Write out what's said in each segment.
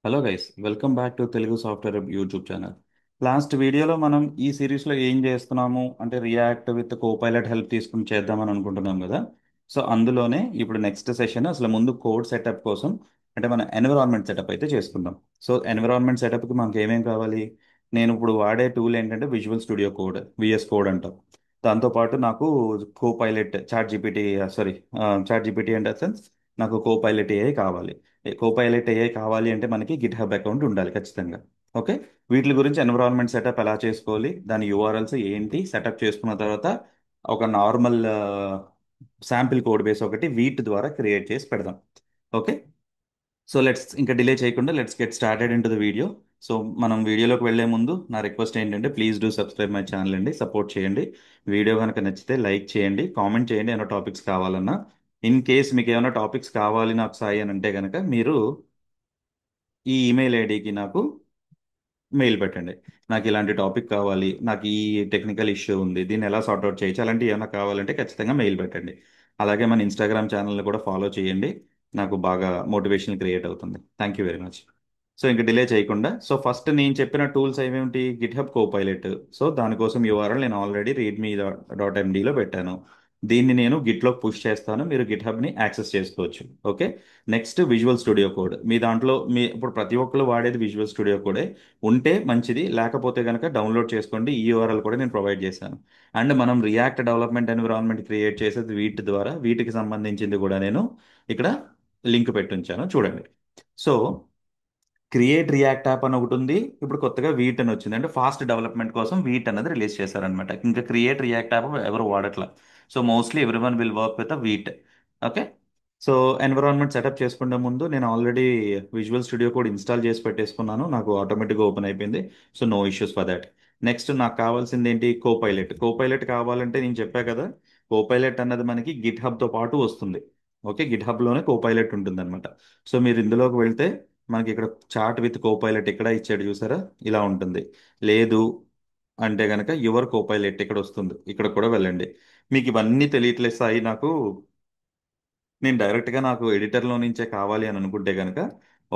Hello guys, welcome back to Telugu software YouTube channel. Last వీడియోలో మనం ఈ సిరీస్లో ఏం చేస్తున్నాము అంటే రియాక్ట్ విత్ కోపైలట్ హెల్ప్ తీసుకుని చేద్దామని అనుకుంటున్నాం కదా. సో అందులోనే ఇప్పుడు నెక్స్ట్ సెషన్ అసలు ముందు కోడ్ సెటప్ కోసం అంటే మన ఎన్విరాన్మెంట్ సెటప్ అయితే చేసుకుందాం. సో ఎన్విరాన్మెంట్ సెటప్కి మనకి ఏమేం కావాలి? నేను ఇప్పుడు వాడే టూల్ ఏంటంటే Visual studio Code, VS Code అంటాం. దాంతోపాటు నాకు Copilot ChatGPT, sorry, ChatGPT అంటే సెన్స్ నాకు కోపైలట్ ఏఐ కావాలి. కోపైలట్ ఏఐ కావాలి అంటే మనకి గిట్ హబ్ అకౌంట్ ఉండాలి ఖచ్చితంగా. ఓకే, వీటి గురించి ఎన్విరాన్మెంట్ సెటప్ ఎలా చేసుకోవాలి, దాని యూఆర్ఎల్స్ ఏంటి, సెటప్ చేసుకున్న తర్వాత ఒక నార్మల్ శాంపిల్ కోడ్ బేస్ ఒకటి వీటి ద్వారా క్రియేట్ చేసి పెడదాం. ఓకే, సో లెట్స్ ఇంకా డిలే చేయకుండా let's get started in to the video. So మనం వీడియోలోకి వెళ్లే ముందు నా రిక్వెస్ట్ ఏంటంటే please do subscribe my channel అండి, సపోర్ట్ చేయండి. వీడియో కనుక నచ్చితే లైక్ చేయండి, కామెంట్ చేయండి ఏమైనా టాపిక్స్ కావాలన్నా. ఇన్ కేస్ మీకు ఏమైనా టాపిక్స్ కావాలి నాకు సాయి అని అంటే కనుక మీరు ఈ ఈమెయిల్ ఐడికి నాకు మెయిల్ పెట్టండి. నాకు ఇలాంటి టాపిక్ కావాలి, నాకు ఈ టెక్నికల్ ఇష్యూ ఉంది, దీన్ని ఎలా సార్ట్అవుట్ చేయొచ్చు, అలాంటి ఏమైనా కావాలంటే ఖచ్చితంగా మెయిల్ పెట్టండి. అలాగే మన ఇన్స్టాగ్రామ్ ఛానల్ని కూడా ఫాలో చేయండి, నాకు బాగా మోటివేషన్ క్రియేట్ అవుతుంది. Thank you very much. So ఇంక డిలే చేయకుండా, సో ఫస్ట్ నేను చెప్పిన టూల్స్ ఏమేమిటి? GitHub Copilot. సో దానికోసం యూఆర్ఎల్ నేను ఆల్రెడీ రీడ్మీ డాట్ ఎండీలో పెట్టాను. దీన్ని నేను గిట్లో పుష్ చేస్తాను, మీరు గిట్హబ్ని యాక్సెస్ చేసుకోవచ్చు. Okay, next visual studio code. మీ దాంట్లో మీ ఇప్పుడు ప్రతి ఒక్కరు వాడేది విజువల్ స్టూడియో కోడే, ఉంటే మంచిది, లేకపోతే కనుక డౌన్లోడ్ చేసుకోండి. ఈ యూఆర్ఎల్ కూడా నేను ప్రొవైడ్ చేశాను. అండ్ మనం రియాక్ట్ డెవలప్మెంట్ ఎన్విరాన్మెంట్ క్రియేట్ చేసేది వీటి ద్వారా, వీటికి సంబంధించింది కూడా నేను ఇక్కడ లింక్ పెట్టి ఉంచాను, చూడండి. సో క్రియేట్ రియాక్ట్ యాప్ అని ఒకటి ఉంది, ఇప్పుడు కొత్తగా వీట్ అని వచ్చింది. అంటే ఫాస్ట్ డెవలప్మెంట్ కోసం వీట్ అనేది రిలీజ్ చేశారనమాట. ఇంకా క్రియేట్ రియాక్ట్ యాప్ ఎవరు వాడట్లా. So mostly everyone will work with Vite. Okay, so environment setup చేసుకునే ముందు నేను already visual studio code install చేసి పెట్టేసుకున్నాను, నాకు ఆటోమేటిక్గా ఓపెన్ అయిపోయింది. So no issues for that. Next నాకు కావాల్సింది ఏంటి? కోపైలట్. కోపైలట్ కావాలంటే నేను చెప్పా కదా, కోపైలట్ అన్నది మనకి గిట్ హబ్తో పాటు వస్తుంది. ఓకే, గిట్ హబ్లోనే కోపైలట్ ఉంటుంది అనమాట. సో మీరు ఇందులోకి వెళ్తే మనకి ఇక్కడ చాట్ విత్ కోపైలట్ ఇక్కడ ఇచ్చాడు చూసారా, ఇలా ఉంటుంది. లేదు అంటే కనుక యువర్ కోపైలట్ ఇక్కడ వస్తుంది, ఇక్కడ కూడా వెళ్ళండి. మీకు ఇవన్నీ తెలియట్లేదు సాయి నాకు, నేను డైరెక్ట్గా నాకు ఎడిటర్లో నుంచే కావాలి అని అనుకుంటే కనుక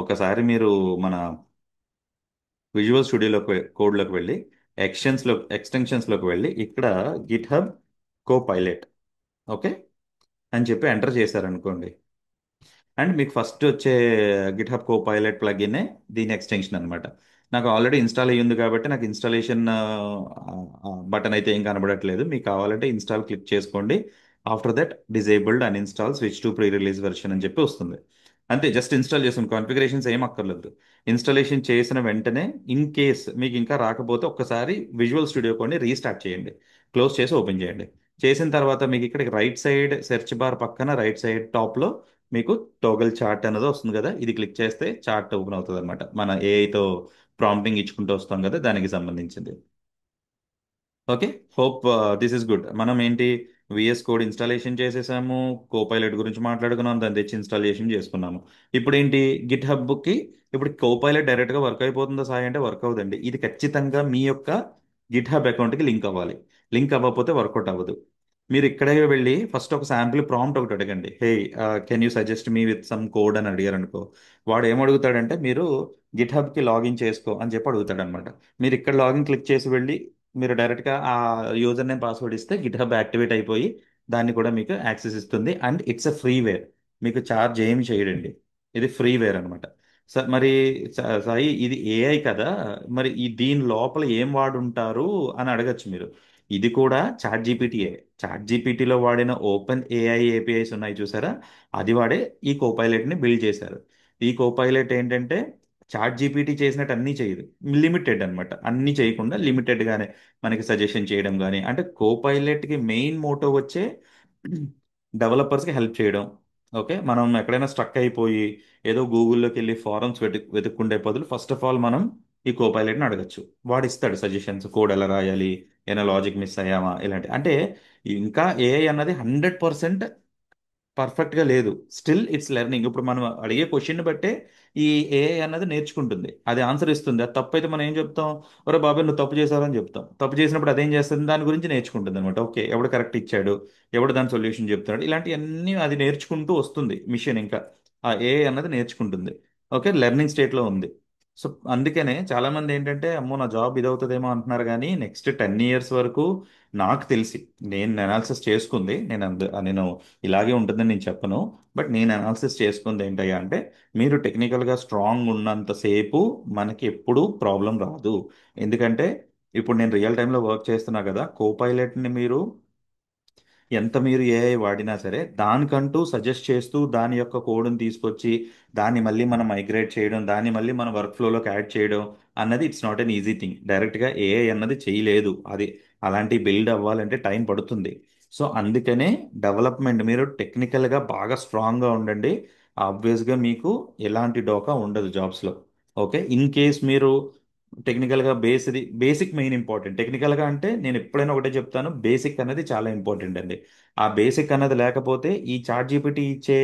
ఒకసారి మీరు మన విజువల్ స్టూడియోలోకి కోడ్లోకి వెళ్ళి ఎక్స్టెన్షన్స్లోకి వెళ్ళి ఇక్కడ గిట్ హబ్ కోపైలట్, ఓకే అని చెప్పి ఎంటర్ చేశారనుకోండి. అండ్ మీకు ఫస్ట్ వచ్చే గిట్హబ్ కో పైలట్ ప్లగిన్ దీని ఎక్స్టెన్షన్ అనమాట. నాకు ఆల్రెడీ ఇన్స్టాల్ అయ్యి ఉంది కాబట్టి నాకు ఇన్స్టాలేషన్ బటన్ అయితే ఏం కనబడట్లేదు. మీకు కావాలంటే ఇన్స్టాల్ క్లిక్ చేసుకోండి. After that disabled and install switch to pre release version అని చెప్పి వస్తుంది. అంతే, జస్ట్ ఇన్స్టాల్ చేసుకుని కాన్ఫిగరేషన్స్ ఏం అక్కర్లేదు. ఇన్స్టాలేషన్ చేసిన వెంటనే ఇన్ కేస్ మీకు ఇంకా రాకపోతే ఒక్కసారి విజువల్ స్టూడియో కొన్ని రీస్టార్ట్ చేయండి, క్లోజ్ చేసి ఓపెన్ చేయండి. చేసిన తర్వాత మీకు ఇక్కడ రైట్ సైడ్ సెర్చ్ బార్ పక్కన రైట్ సైడ్ టాప్లో మీకు టోగల్ చార్ట్ అనేది వస్తుంది కదా, ఇది క్లిక్ చేస్తే చార్ట్ ఓపెన్ అవుతుంది అనమాట. మన ఏఐతో ప్రాంప్టింగ్ ఇచ్చుకుంటూ వస్తాం కదా, దానికి సంబంధించింది. Okay, hope this is good. మనం ఏంటి, విఎస్ కోడ్ ఇన్స్టాలేషన్ చేసేసాము, కోపైలట్ గురించి మాట్లాడుకున్నాం, దాన్ని తెచ్చి ఇన్స్టాలేషన్ చేసుకున్నాము. ఇప్పుడు ఏంటి, గిట్ హబ్కి ఇప్పుడు కోపైలట్ డైరెక్ట్గా వర్క్ అయిపోతుందా సాయి అంటే వర్క్ అవ్వదండి. ఇది ఖచ్చితంగా మీ యొక్క గిట్ హబ్ అకౌంట్కి లింక్ అవ్వాలి. లింక్ అవ్వకపోతే వర్కౌట్ అవ్వదు. మీరు ఇక్కడే వెళ్ళి ఫస్ట్ ఒక శాంపిల్ ప్రాంప్ట్ ఒకటి అడగండి. Hey, can you suggest me with some code అని అడిగారు అనుకో, వాడు ఏమడుగుతాడంటే మీరు గిట్ హబ్కి లాగిన్ చేసుకో అని చెప్పి అడుగుతాడు అనమాట. మీరు ఇక్కడ లాగిన్ క్లిక్ చేసి వెళ్ళి మీరు డైరెక్ట్గా ఆ యూజర్ నేమ్ పాస్వర్డ్ ఇస్తే గిట్ హబ్ యాక్టివేట్ అయిపోయి దాన్ని కూడా మీకు యాక్సెస్ ఇస్తుంది. అండ్ ఇట్స్ అ ఫ్రీవేర్, మీకు ఛార్జ్ ఏమి చేయడండి, ఇది ఫ్రీవేర్ అనమాట. మరి సాయి ఇది ఏఐ కదా, మరి ఈ దీని లోపల ఏం వాడుంటారు అని అడగచ్చు మీరు. ఇది కూడా చాట్ జీపీటీయే. చాట్ జీపీటీలో వాడిన ఓపెన్ ఏఐ ఏపీఐస్ ఉన్నాయి చూసారా, అది వాడే ఈ కోపైలట్ని బిల్డ్ చేశారు. ఈ కోపైలట్ ఏంటంటే చాట్ జీపీటీ చేసినట్టు అన్నీ చేయదు, లిమిటెడ్ అన్నమాట. అన్నీ చేయకుండా లిమిటెడ్గానే మనకి సజెషన్ చేయడం కానీ, అంటే కోపైలట్కి మెయిన్ మోటో వచ్చే డెవలపర్స్కి హెల్ప్ చేయడం. ఓకే, మనం ఎక్కడైనా స్ట్రక్ అయిపోయి ఏదో గూగుల్లోకి వెళ్ళి ఫారమ్స్ వెతుక్కుండే బదులు ఫస్ట్ ఆఫ్ ఆల్ మనం ఈ కోపైలట్ని అడగచ్చు. వాడు ఇస్తాడు సజెషన్స్, కోడ్ ఎలా రాయాలి, ఏమైనా లాజిక్ మిస్ అయ్యామా, ఇలాంటి. అంటే ఇంకా ఏఐ అన్నది 100% పర్ఫెక్ట్గా లేదు, స్టిల్ ఇట్స్ లెర్నింగ్. ఇప్పుడు మనం అడిగే క్వశ్చన్ బట్టే ఈ ఏఐ అన్నది నేర్చుకుంటుంది, అది ఆన్సర్ ఇస్తుంది. అది తప్పు అయితే మనం ఏం చెప్తాం? ఒరే బాబాయ్ నువ్వు తప్పు చేశావని చెప్తాం. తప్పు చేసినప్పుడు అదేం చేస్తుంది, దాని గురించి నేర్చుకుంటుంది అనమాట. ఓకే, ఎవడు కరెక్ట్ ఇచ్చాడు, ఎవడు దాని సొల్యూషన్ చెప్తున్నాడు, ఇలాంటివన్నీ అది నేర్చుకుంటూ వస్తుంది మిషన్. ఇంకా ఆ ఏఐ అన్నది నేర్చుకుంటుంది. ఓకే, లెర్నింగ్ స్టేట్లో ఉంది. సో అందుకనే చాలా మంది ఏంటంటే అమ్మో నా జాబ్ ఇదవుతుందేమో అంటున్నారు, కానీ నెక్స్ట్ 10 ఇయర్స్ వరకు నాకు తెలిసి, నేను అనాలిసిస్ చేసుకుంది, నేను ఇలాగే ఉంటుందని నేను చెప్పను, బట్ నేను అనాలిసిస్ చేసుకుంది ఏంటయ్యా అంటే, మీరు టెక్నికల్గా స్ట్రాంగ్ ఉన్నంతసేపు మనకి ఎప్పుడూ ప్రాబ్లం రాదు. ఎందుకంటే ఇప్పుడు నేను రియల్ టైంలో వర్క్ చేస్తున్నా కదా, కోపైలట్ని మీరు ఎంత మీరు ఏఐ వాడినా సరే దానికంటూ సజెస్ట్ చేస్తూ దాని యొక్క కోడ్ని తీసుకొచ్చి దాన్ని మళ్ళీ మనం మైగ్రేట్ చేయడం, దాన్ని మళ్ళీ మన వర్క్ ఫ్లోలోకి యాడ్ చేయడం అన్నది it's not an easy thing. డైరెక్ట్గా ఏఐ అన్నది చేయలేదు అది. అలాంటి బిల్డ్ అవ్వాలంటే టైం పడుతుంది. సో అందుకనే డెవలప్మెంట్ మీరు టెక్నికల్గా బాగా స్ట్రాంగ్గా ఉండండి. ఆబ్వియస్గా మీకు ఎలాంటి డోకా ఉండదు జాబ్స్లో. ఓకే, ఇన్ కేస్ మీరు టెక్నికల్గా బేసిక్ మెయిన్ ఇంపార్టెంట్. టెక్నికల్గా అంటే నేను ఎప్పుడైనా ఒకటే చెప్తాను, బేసిక్ అనేది చాలా ఇంపార్టెంట్ అండి. ఆ బేసిక్ అన్నది లేకపోతే ఈ చాట్ జీపీటీ ఇచ్చే,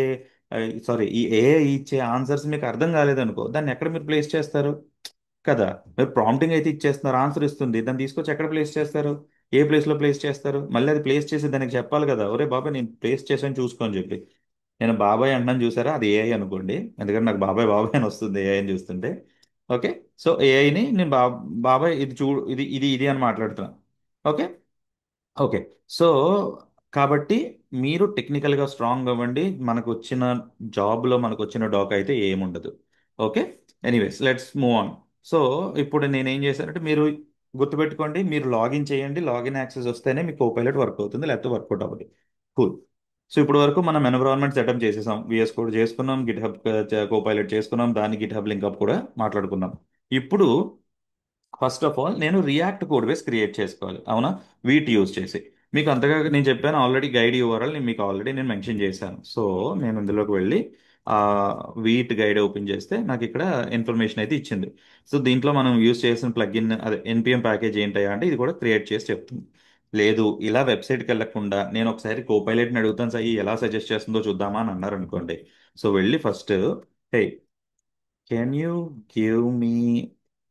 సారీ, ఈ ఏఐ ఇచ్చే ఆన్సర్స్ మీకు అర్థం కాలేదనుకో, దాన్ని ఎక్కడ మీరు ప్లేస్ చేస్తారు కదా. మీరు ప్రాంప్టింగ్ అయితే ఇచ్చేస్తున్నారు, ఆన్సర్ ఇస్తుంది, దాన్ని తీసుకొచ్చి ఎక్కడ ప్లేస్ చేస్తారు? ఏ ప్లేస్లో ప్లేస్ చేస్తారు? మళ్ళీ అది ప్లేస్ చేసి దానికి చెప్పాలి కదా, ఒరే బాబాయ్ నేను ప్లేస్ చేసాను చూసుకో అని చెప్పి. నేను బాబాయ్ అంటున్నాను చూసారా, అది ఏఐ అనుకోండి, ఎందుకంటే నాకు బాబాయ్ బాబాయ్ అని వస్తుంది ఏఐ అని చూస్తుంటే. ఓకే, సో ఏఐని నేను బాబాయ్ ఇది చూడు, ఇది అని మాట్లాడుతున్నాను. ఓకే. ఓకే. సో కాబట్టి మీరు టెక్నికల్గా స్ట్రాంగ్ అవ్వండి. మనకు వచ్చిన జాబ్లో మనకు వచ్చిన డాక్ అయితే ఏముండదు. Okay. Anyways let's move on. So ఇప్పుడు నేనేం చేశానంటే, మీరు గుర్తుపెట్టుకోండి, మీరు లాగిన్ చేయండి, లాగిన్ యాక్సెస్ వస్తేనే మీ కోపైలట్ వర్క్ అవుతుంది, లేకపోతే వర్కౌట్ అవ్వదు. కూల్. సో ఇప్పుడు వరకు మనం ఎన్విరాన్మెంట్ సెటప్ చేసేసాం, విఎస్ కోడ్ చేసుకున్నాం, గిట్ హబ్ కోపైలట్ చేసుకున్నాం, దాని గిట్ హబ్ లింకప్ కూడా మాట్లాడుకున్నాం. ఇప్పుడు ఫస్ట్ ఆఫ్ ఆల్ నేను రియాక్ట్ కోడ్ బేస్ క్రియేట్ చేసుకోవాలి, అవునా, వీట్ యూజ్ చేసి. మీకు అంతగా నేను చెప్పాను ఆల్రెడీ, గైడ్ యూఆర్ఎల్ నేను మీకు ఆల్రెడీ నేను మెన్షన్ చేశాను. సో నేను ఇందులోకి వెళ్ళి ఆ వీట్ గైడ్ ఓపెన్ చేస్తే నాకు ఇక్కడ ఇన్ఫర్మేషన్ అయితే ఇచ్చింది. సో దీంట్లో మనం యూజ్ చేసిన ప్లగిన్ అదే ఎన్పిఎం ప్యాకేజ్ ఏంటయ్యా అంటే ఇది కూడా క్రియేట్ చేసి చెప్తుంది. లేదు ఇలా వెబ్సైట్కి వెళ్ళకుండా నేను ఒకసారి కోపైలట్ని అడుగుతాను సార్ ఎలా సజెస్ట్ చేస్తుందో చూద్దామా అని అన్నారు అనుకోండి. సో వెళ్ళి first, hey can you give me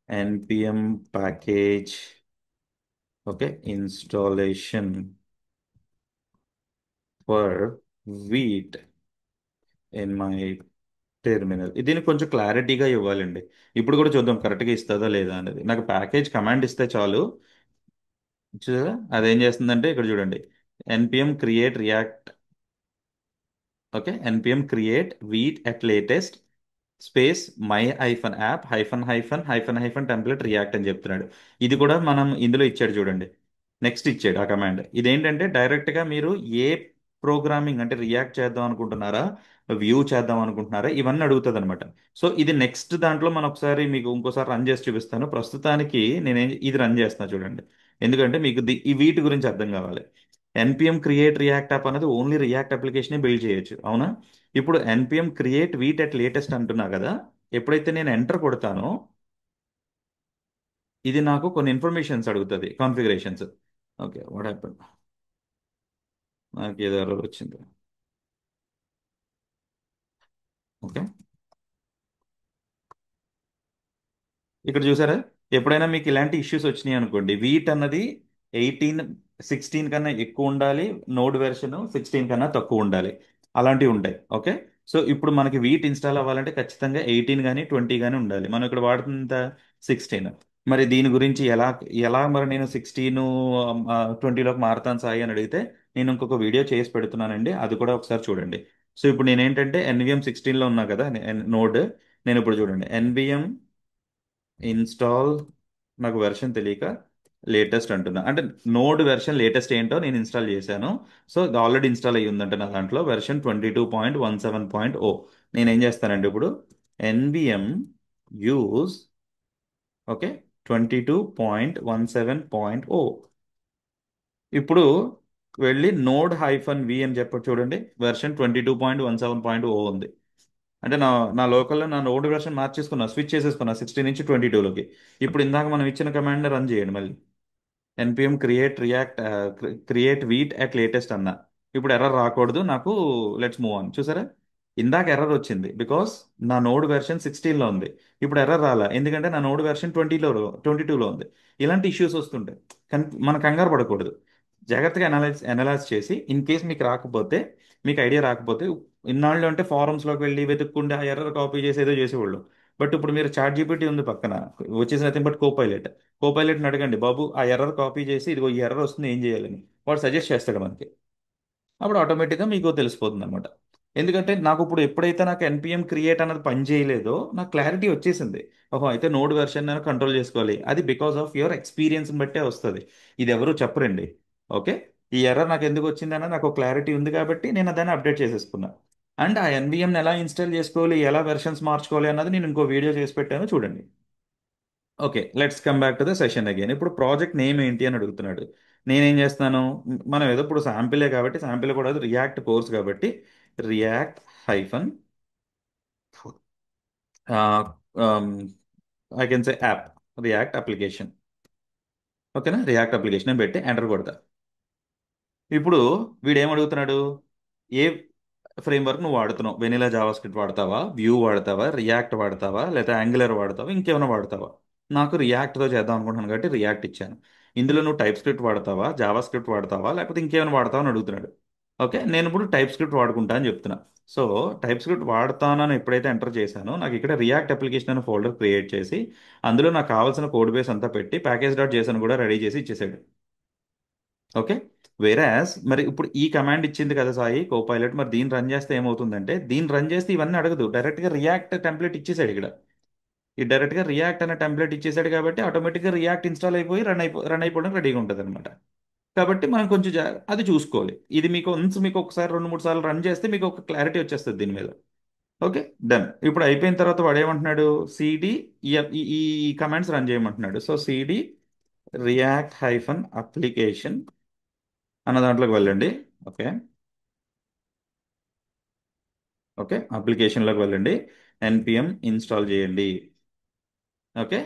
npm package, okay, installation for wheat in my terminal. దీనికి కొంచెం క్లారిటీగా ఇవ్వాలండి. ఇప్పుడు కూడా చూద్దాం కరెక్ట్గా ఇస్తుందా లేదా అనేది. నాకు ప్యాకేజ్ కమాండ్ ఇస్తే చాలు. చూసారా అదేం చేస్తుందంటే, ఇక్కడ చూడండి, npm create react, okay, npm create wheat at latest space my hyphen app hyphen hyphen hyphen hyphen template react అని చెప్తున్నాడు. ఇది కూడా మనం ఇందులో ఇచ్చాడు చూడండి, నెక్స్ట్ ఇచ్చాడు ఆ కమాండ్. ఇదేంటంటే డైరెక్ట్గా మీరు ఏ ప్రోగ్రామింగ్ అంటే రియాక్ట్ చేద్దాం అనుకుంటున్నారా, వ్యూ చేద్దాం అనుకుంటున్నారా, ఇవన్నీ అడుగుతుంది అనమాట. సో ఇది నెక్స్ట్ దాంట్లో మనం ఒకసారి మీకు ఇంకోసారి రన్ చేసి చూపిస్తాను. ప్రస్తుతానికి ఇది రన్ చేస్తున్నా చూడండి, ఎందుకంటే మీకు ఈ వీటి గురించి అర్థం కావాలి. ఎన్పిఎం క్రియేట్ రియాక్ట్ యాప్ అనేది ఓన్లీ రియాక్ట్ అప్లికేషన్ బిల్డ్ చేయొచ్చు, అవునా. ఇప్పుడు NPM create wheat at latest అంటున్నా కదా, ఎప్పుడైతే నేను ఎంటర్ కొడతానో ఇది నాకు కొన్ని ఇన్ఫర్మేషన్స్ అడుగుతుంది, కాన్ఫిగరేషన్స్. ఓకే, వాట్ హ్యాపెన్, నాకు ఏదో ఎర్రర్ వచ్చింది. ఓకే, ఇక్కడ చూసారా, ఎప్పుడైనా మీకు ఇలాంటి ఇష్యూస్ వచ్చినాయి అనుకోండి, వీట్ అన్నది 16 కన్నా ఎక్కువ ఉండాలి, నోడ్ వెర్షన్ 16 కన్నా తక్కువ ఉండాలి, అలాంటివి ఉంటాయి. ఓకే. సో ఇప్పుడు మనకి వీట్ ఇన్స్టాల్ అవ్వాలంటే ఖచ్చితంగా 18 కానీ 20 కానీ ఉండాలి. మనం ఇక్కడ వాడుతున్న 16. మరి దీని గురించి ఎలా ఎలా మరి నేను 16 20లోకి మారుతాను సాయి అని అడిగితే, నేను ఇంకొక వీడియో చేసి పెడుతున్నానండి, అది కూడా ఒకసారి చూడండి. సో ఇప్పుడు నేనేంటంటే ఎన్విఎం 16లో ఉన్నా కదా నోడ్, నేను ఇప్పుడు చూడండి ఎన్విఎం ఇన్స్టాల్, నాకు వెర్షన్ తెలియక లేటెస్ట్ అంటున్నా, అంటే నోడ్ వెర్షన్ లేటెస్ట్ ఏంటో నేను ఇన్స్టాల్ చేశాను. సో ఇది ఆల్రెడీ ఇన్స్టాల్ అయ్యి ఉందంటే నా దాంట్లో వెర్షన్ 22.17.0. నేను ఏం చేస్తానంటే ఇప్పుడు ఎన్విఎం యూజ్, ఓకే, 22.17.0. ఇప్పుడు వెళ్ళి నోడ్ హైఫన్ వి అని చెప్పి చూడండి, వెర్షన్ 22.17.0 ఉంది. అంటే నా నా లోకల్లో నా నోడ్ వెర్షన్ మార్చేసుకున్నా, స్విచ్ చేసేసుకున్నా 16 నుంచి 22లోకి. ఇప్పుడు ఇందాక మనం ఇచ్చిన కమాండ్ రన్ చేయండి మళ్ళీ, NPM create react create wheat at latest అన్న. ఇప్పుడు ఎర్రర్ రాకూడదు నాకు, లెట్స్ మూవ్ ఆన్. చూసారా, ఇందాక ఎర్రర్ వచ్చింది బికాస్ నా నోడ్ వెర్షన్ 16లో ఉంది. ఇప్పుడు ఎర్రర్ రాలా, ఎందుకంటే నా నోడ్ వెర్షన్ 22లో ఉంది. ఇలాంటి ఇష్యూస్ వస్తుంటాయి, కానీ మన కంగారు పడకూడదు. జాగ్రత్తగా అనలైజ్ చేసి, ఇన్ కేస్ మీకు రాకపోతే, మీకు ఐడియా రాకపోతే, ఇన్నాళ్ళు అంటే ఫారమ్స్లోకి వెళ్ళి వెతుక్కుంటే ఆ ఎర్రర్ కాపీ చేసి ఏదో చేసేవాళ్ళు. బట్ ఇప్పుడు మీరు చాట్ జీపీటీ ఉంది పక్కన, వచ్చేసి నథింగ్ బట్ కోపైలట్. కోపైలట్ని అడగండి, బాబు ఆ ఎర్రర్ కాపీ చేసి ఇదిగో ఈ ఎర్రర్ వస్తుంది ఏం చేయాలని, వాడు సజెస్ట్ చేస్తాడు మనకి. అప్పుడు ఆటోమేటిక్గా మీకు తెలిసిపోతుంది అనమాట. ఎందుకంటే నాకు ఇప్పుడు ఎప్పుడైతే నాకు ఎన్పిఎం క్రియేట్ అన్నది పని చేయలేదో నాకు క్లారిటీ వచ్చేసింది. ఓహో, అయితే నోడ్ వెర్షన్ నేను కంట్రోల్ చేసుకోవాలి. అది బికాస్ ఆఫ్ యువర్ ఎక్స్పీరియన్స్ బట్టే వస్తుంది. ఇది ఎవరు చెప్పరండి. ఓకే. ఈ ఎర్రర్ నాకు ఎందుకు వచ్చిందన్న నాకు క్లారిటీ ఉంది కాబట్టి నేను దాన్ని అప్డేట్ చేసేసుకున్నా. అండ్ ఆ ఎన్విఎంని ఎలా ఇన్స్టాల్ చేసుకోవాలి, ఎలా వెర్షన్స్ మార్చుకోవాలి అన్నది నేను ఇంకో వీడియో చేసి పెట్టాను, చూడండి. Okay, let's come back to the session again. ఇప్పుడు ప్రాజెక్ట్ నేమ్ ఏంటి అని అడుగుతున్నాడు. నేనేం చేస్తాను, మనం ఏదో ఇప్పుడు శాంపిలే కాబట్టి, శాంపిల్ కూడా రియాక్ట్ కోర్స్ కాబట్టి react hyphen I can say app, react application. ఓకేనా, రియాక్ట్ అప్లికేషన్ అని పెట్టి ఎంటర్ కొడతా. ఇప్పుడు వీడు ఏం అడుగుతున్నాడు, ఏ ఫ్రేమ్వర్క్ నువ్వు వాడుతున్నావు, వెనిలా జావా స్క్రిప్ట్ వాడతావా, వ్యూ వాడతావా, రియాక్ట్ వాడతావా, లేదా యాంగులర్ వాడతావా, ఇంకేమైనా వాడతావా. నాకు రియాక్ట్తో చేద్దాం అనుకుంటున్నాను కాబట్టి రియాక్ట్ ఇచ్చాను. ఇందులో నువ్వు టైప్ స్క్రిప్ట్ వాడతావా, జావా స్క్రిప్ట్ వాడతావా, లేకపోతే ఇంకేమైనా వాడతావా అని అడుగుతున్నాడు. ఓకే, నేను ఇప్పుడు టైప్ స్క్రిప్ట్ వాడుకుంటా అని చెప్తున్నా. సో టైప్ స్క్రిప్ట్ వాడతానని ఎప్పుడైతే ఎంటర్ చేశానో నాకు ఇక్కడ రియాక్ట్ అప్లికేషన్ అనే ఫోల్డర్ క్రియేట్ చేసి అందులో నాకు కావాల్సిన కోడ్ బేస్ అంతా పెట్టి ప్యాకేజ్ డాట్ జేసన్ కూడా రెడీ చేసి ఇచ్చేసాడు. ఓకే. వేరాస్ మరి ఇప్పుడు ఈ కమాండ్ ఇచ్చింది కదా సాయి కోపైలట్, మరి దీన్ని రన్ చేస్తే ఏమవుతుందంటే, దీన్ని రన్ చేస్తే ఇవన్నీ అడగదు, డైరెక్ట్గా రియాక్ట్ టెంప్లెట్ ఇచ్చేసాడు ఇక్కడ. ఈ డైరెక్ట్గా రియాక్ట్ అనే టెంప్లెట్ ఇచ్చేసాడు కాబట్టి ఆటోమేటిక్గా రియాక్ట్ ఇన్స్టాల్ అయిపోయి రన్ అయిపోవడానికి రెడీగా ఉంటుంది అనమాట. కాబట్టి మనం కొంచెం అది చూసుకోవాలి. ఇది మీకు వన్స్ మీకు ఒకసారి 2 3 సార్లు రన్ చేస్తే మీకు ఒక క్లారిటీ వచ్చేస్తుంది దీని మీద. Okay, done. ఇప్పుడు అయిపోయిన తర్వాత వాడు ఏమంటున్నాడు, సిడి ఈ ఈ కమాండ్స్ రన్ చేయమంటున్నాడు. So CD react hyphen application అన్న దాంట్లోకి వెళ్ళండి. ఓకే. ఓకే, అప్లికేషన్లోకి వెళ్ళండి, ఎన్పిఎం ఇన్స్టాల్ చేయండి. ఓకే.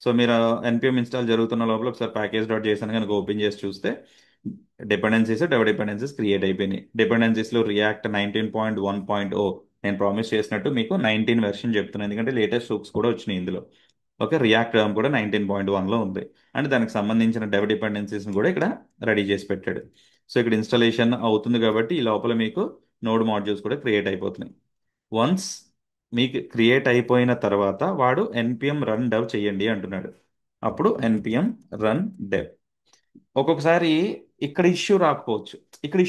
సో మీరు ఎన్పిఎం ఇన్స్టాల్ జరుగుతున్న లోపల ఒకసారి ప్యాకేజ్ డాట్ చేసాను కనుక ఓపెన్ చేసి చూస్తే డిపెండెన్సీస్ క్రియేట్ అయిపోయినాయి. డిపెండెన్సీస్లో రియాక్ట్ 19.1.0, నేను ప్రామిస్ చేసినట్టు మీకు 19 వెర్షన్ చెప్తున్నాను ఎందుకంటే లేటెస్ట్ హుక్స్ కూడా వచ్చినాయి ఇందులో. ఓకే, రియాక్ట్ కూడా 19.1లో ఉంది. అండ్ దానికి సంబంధించిన డిపెండెన్సీస్ని కూడా ఇక్కడ రెడీ చేసి పెట్టాడు. సో ఇక్కడ ఇన్స్టాలేషన్ అవుతుంది కాబట్టి ఈ లోపల మీకు నోడ్ మాడ్యూల్స్ కూడా క్రియేట్ అయిపోతున్నాయి. వన్స్ మీకు క్రియేట్ అయిపోయిన తర్వాత వాడు ఎన్పిఎం రన్ డెవ్ చేయండి అంటున్నాడు. అప్పుడు ఎన్పిఎం రన్ డెవ్. ఒక్కొక్కసారి ఇక్కడ ఇష్యూ రాకపోవచ్చు, ఇక్కడ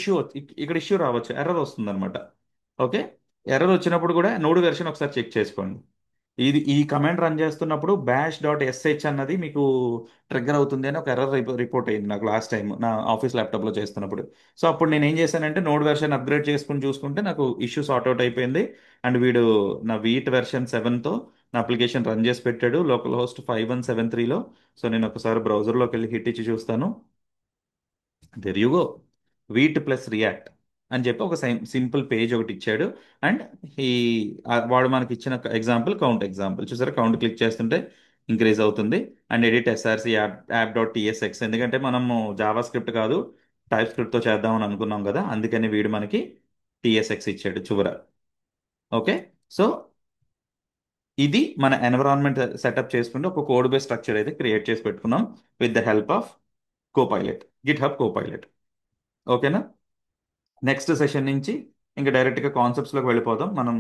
ఇష్యూ రావచ్చు, ఎర్రర్ వస్తుంది అనమాట. ఓకే, ఎర్రర్ వచ్చినప్పుడు కూడా నోడ్ వెర్షన్ ఒకసారి చెక్ చేసుకోండి. ఈ కమాండ్ రన్ చేస్తున్నప్పుడు బ్యాష్ డాట్ ఎస్హెచ్ అన్నది మీకు ట్రిగ్గర్ అవుతుంది అని ఒక ఎర్రర్ రిపోర్ట్ అయింది నాకు లాస్ట్ టైం నా ఆఫీస్ ల్యాప్టాప్లో చేస్తున్నప్పుడు. సో అప్పుడు నేను ఏం చేశానంటే నోడ్ వెర్షన్ అప్గ్రేడ్ చేసుకుని చూసుకుంటే నాకు ఇష్యూ సార్ట్అవుట్ అయిపోయింది. అండ్ వీడు నా వీట్ వెర్షన్ 7తో నా అప్లికేషన్ రన్ చేసి పెట్టాడు లోకల్ హోస్ట్ 5173లో. సో నేను ఒకసారి బ్రౌజర్లోకి వెళ్ళి హిట్ ఇచ్చి చూస్తాను. There you go, wheat plus react అని చెప్పి ఒక సింపుల్ పేజ్ ఒకటి ఇచ్చాడు. అండ్ ఈ వాడు మనకి ఇచ్చిన ఎగ్జాంపుల్ కౌంట్ ఎగ్జాంపుల్ చూసారా, కౌంట్ క్లిక్ చేస్తుంటే ఇంక్రీజ్ అవుతుంది. And edit SRC app dot TSX, ఎందుకంటే మనము జావా స్క్రిప్ట్ కాదు టైప్ స్క్రిప్ట్తో చేద్దామని అనుకున్నాం కదా, అందుకని వీడు మనకి టిఎస్ఎక్స్ ఇచ్చాడు చివర. ఓకే. సో ఇది మన ఎన్విరాన్మెంట్ సెటప్ చేసుకుంటే ఒక కోడ్ బేస్ స్ట్రక్చర్ అయితే క్రియేట్ చేసి పెట్టుకున్నాం with the help of Copilot, Git hub Copilot. ఓకేనా. నెక్స్ట్ సెషన్ నుంచి ఇంకా డైరెక్ట్గా కాన్సెప్ట్స్లోకి వెళ్ళిపోదాం. మనం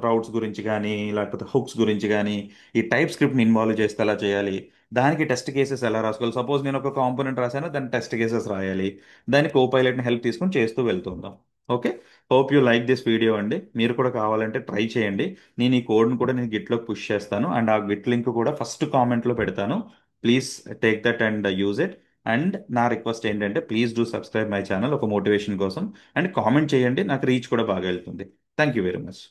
రౌట్స్ గురించి కానీ లేకపోతే హుక్స్ గురించి కానీ ఈ టైప్ స్క్రిప్ట్ని ఇన్వాల్వ్ చేస్తే ఎలా చేయాలి, దానికి టెస్ట్ కేసెస్ ఎలా రాసుకోవాలి. సపోజ్ నేను ఒక కాంపోనెంట్ రాశాను, దాని టెస్ట్ కేసెస్ రాయాలి, దాన్ని కోపైలట్ని హెల్ప్ తీసుకొని చేస్తూ వెళ్తుందాం. Okay. Hope you like this video అండి. మీరు కూడా కావాలంటే ట్రై చేయండి. నేను ఈ కోడ్ని కూడా నేను గిట్లోకి పుష్ చేస్తాను అండ్ ఆ గిట్ లింక్ కూడా ఫస్ట్ కామెంట్లో పెడతాను. Please take that and use it. And నా రిక్వెస్ట్ ఏంటంటే please do subscribe my channel ఒక మోటివేషన్ కోసం. అండ్ కామెంట్ చేయండి, నాకు రీచ్ కూడా బాగా వెళ్తుంది. Thank you very much.